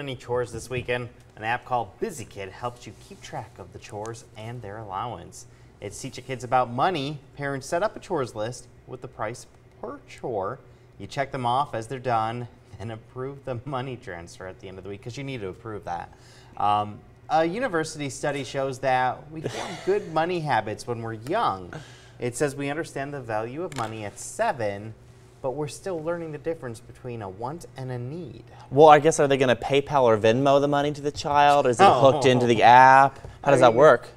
Any chores this weekend? An app called BusyKid helps you keep track of the chores and their allowance. It's teaching kids about money. Parents set up a chores list with the price per chore. You check them off as they're done and approve the money transfer at the end of the week because you need to approve that. A university study shows that we form good money habits when we're young. It says we understand the value of money at 7, but we're still learning the difference between a want and a need. Well, I guess, are they going to PayPal or Venmo the money to the child? Or is it hooked into the app? How does that work?